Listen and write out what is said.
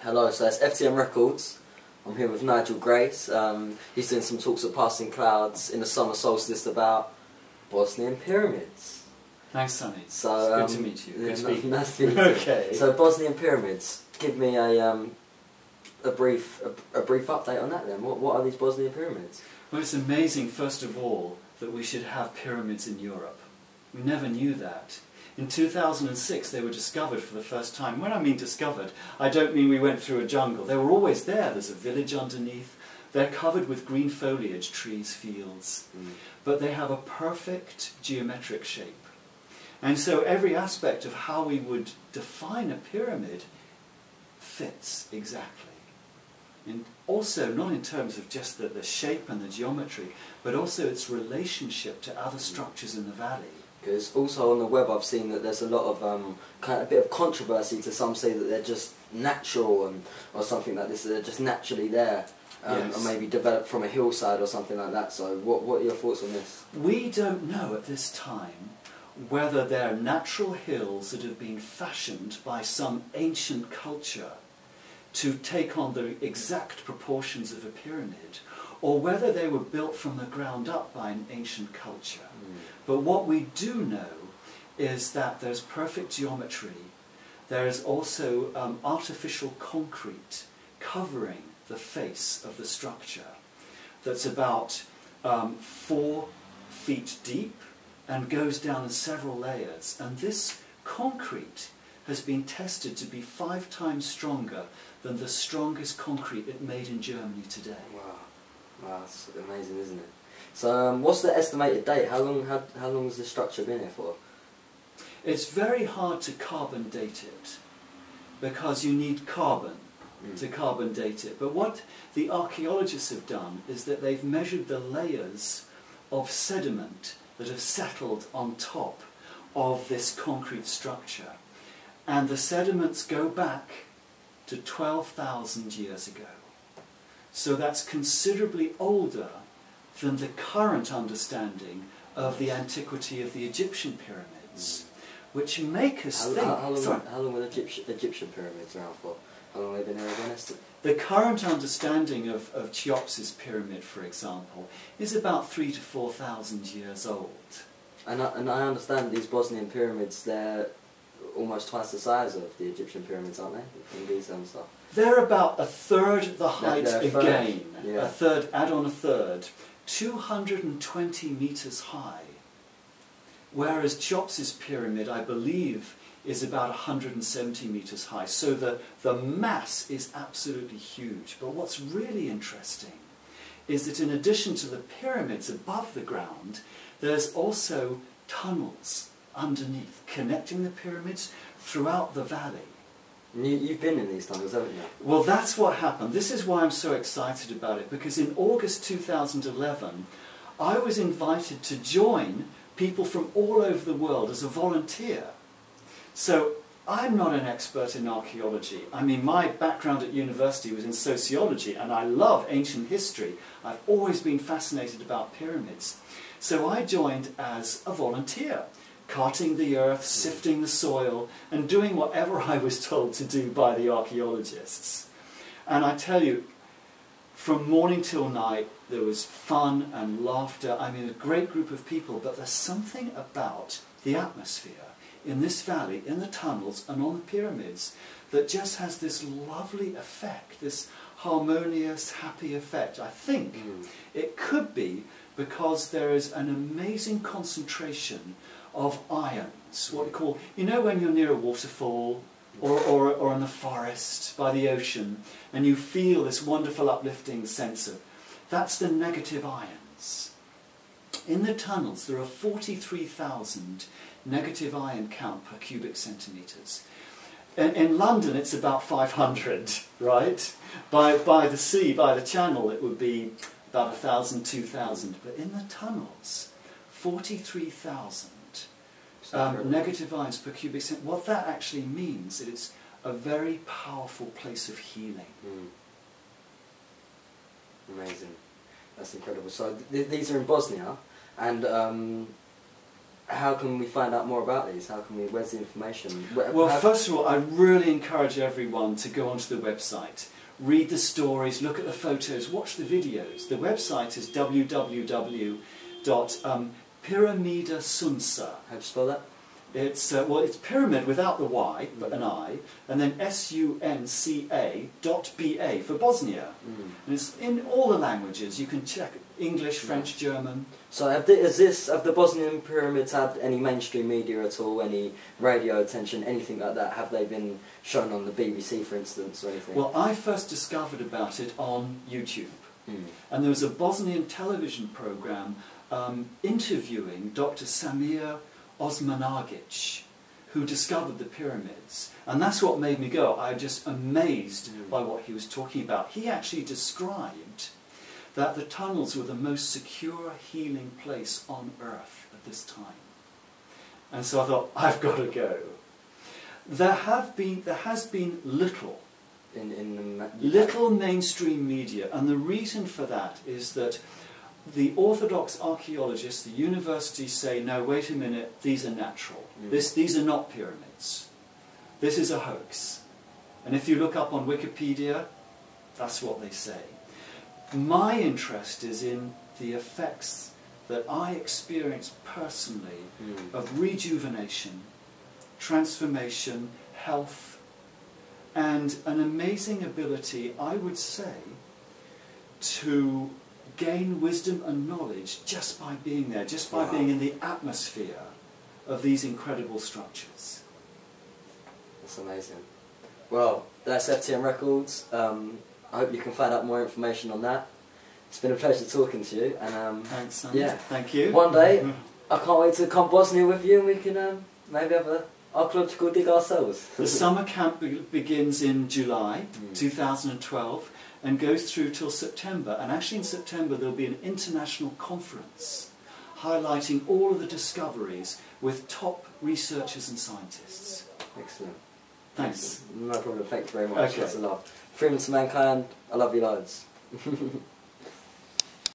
Hello, so that's FTM Records. I'm here with Nigel Grace. He's doing some talks at Passing Clouds in the summer solstice about Bosnian Pyramids. Thanks, Sonny. So, it's good to meet you. Good to meet you. Nice to meet you. Okay. So Bosnian Pyramids, give me a brief update on that then. What are these Bosnian Pyramids? Well, it's amazing, first of all, that we should have pyramids in Europe. We never knew that. In 2006 they were discovered for the first time. When I mean discovered, I don't mean we went through a jungle. They were always there. There's a village underneath. They're covered with green foliage, trees, fields. But they have a perfect geometric shape. And so every aspect of how we would define a pyramid fits exactly. And also, not in terms of just the shape and the geometry, but also its relationship to other structures in the valley. Because also on the web I've seen that there's a lot of a bit of controversy to some say that they're just natural or something like this, they're just naturally there, Yes. or maybe developed from a hillside or something like that. So what are your thoughts on this? We don't know at this time whether they're natural hills that have been fashioned by some ancient culture to take on the exact proportions of a pyramid, or whether they were built from the ground up by an ancient culture. But what we do know is that there's perfect geometry. There is also artificial concrete covering the face of the structure that's about 4 feet deep and goes down in several layers. And this concrete has been tested to be 5 times stronger than the strongest concrete made in Germany today. Wow, that's amazing, isn't it? So what's the estimated date? How long has this structure been here for? It's very hard to carbon date it because you need carbon to carbon date it. But what the archaeologists have done is that they've measured the layers of sediment that have settled on top of this concrete structure. And the sediments go back to 12,000 years ago. So that's considerably older than the current understanding of the antiquity of the Egyptian pyramids, which make us think... How long were the Egyptian pyramids around for? How long have they been around? The current understanding of Cheops's pyramid, for example, is about 3,000 to 4,000 years old. And I understand these Bosnian pyramids, they're almost twice the size of the Egyptian pyramids, aren't they? In Giza and stuff. They're about a third the height again. Yeah. A third, add on a third. 220 meters high. Whereas Cheops's pyramid, I believe, is about 170 meters high. So the mass is absolutely huge. But what's really interesting is that in addition to the pyramids above the ground, there's also tunnels underneath, connecting the pyramids throughout the valley. You've been in these tunnels, haven't you? Well, that's what happened. This is why I'm so excited about it, because in August 2011, I was invited to join people from all over the world as a volunteer. So I'm not an expert in archaeology. I mean, my background at university was in sociology, and I love ancient history. I've always been fascinated about pyramids. So I joined as a volunteer, carting the earth, sifting the soil, and doing whatever I was told to do by the archaeologists. And I tell you, from morning till night, there was fun and laughter. I mean, a great group of people, but there's something about the atmosphere in this valley, in the tunnels, and on the pyramids that just has this lovely effect, this harmonious, happy effect. I think it could be because there is an amazing concentration of ions, what we call, you know when you're near a waterfall or in the forest by the ocean and you feel this wonderful uplifting sense of, that's the negative ions. In the tunnels there are 43,000 negative ion count per cubic centimetres. In London it's about 500, right? By the sea, by the channel, it would be about 1,000, 2,000. But in the tunnels, 43,000 negative ions per cubic centimetre. What that actually means is it's a very powerful place of healing. Amazing. That's incredible. So these are in Bosnia, and how can we find out more about these? Where's the information? Well, first of all, I really encourage everyone to go onto the website, read the stories, look at the photos, watch the videos. The website is www.pyramidasunsa. How do you spell that? It's well, it's pyramid without the Y, but an I, and then sunca.ba for Bosnia. And it's in all the languages. You can check English, French, German. So have the Bosnian Pyramids had any mainstream media at all, any radio attention, anything like that? Have they been shown on the BBC, for instance, or anything? Well, I first discovered about it on YouTube. And there was a Bosnian television program interviewing Dr. Samir Osmanagic, who discovered the pyramids. And that's what made me go. I was just amazed by what he was talking about. He actually described that the tunnels were the most secure healing place on earth at this time. And so I thought, I've got to go. There has been little mainstream media, and the reason for that is that the orthodox archaeologists, the universities say, no, wait a minute, these are natural. These are not pyramids. This is a hoax. And if you look up on Wikipedia, that's what they say. My interest is in the effects that I experienced personally of rejuvenation, transformation, health, and an amazing ability, I would say, to gain wisdom and knowledge just by being there, just by being in the atmosphere of these incredible structures. That's amazing. Well, that's FTM Records. I hope you can find out more information on that. It's been a pleasure talking to you. And thanks, Sonny. Yeah, thank you. One day, I can't wait to come Bosnia with you, and we can maybe have an archaeological dig ourselves. The summer camp begins in July 2012 and goes through till September. And actually in September there'll be an international conference highlighting all of the discoveries with top researchers and scientists. Excellent. Thanks. No problem. Thank you very much. Okay. That's a love. Freedom to mankind. I love you loads.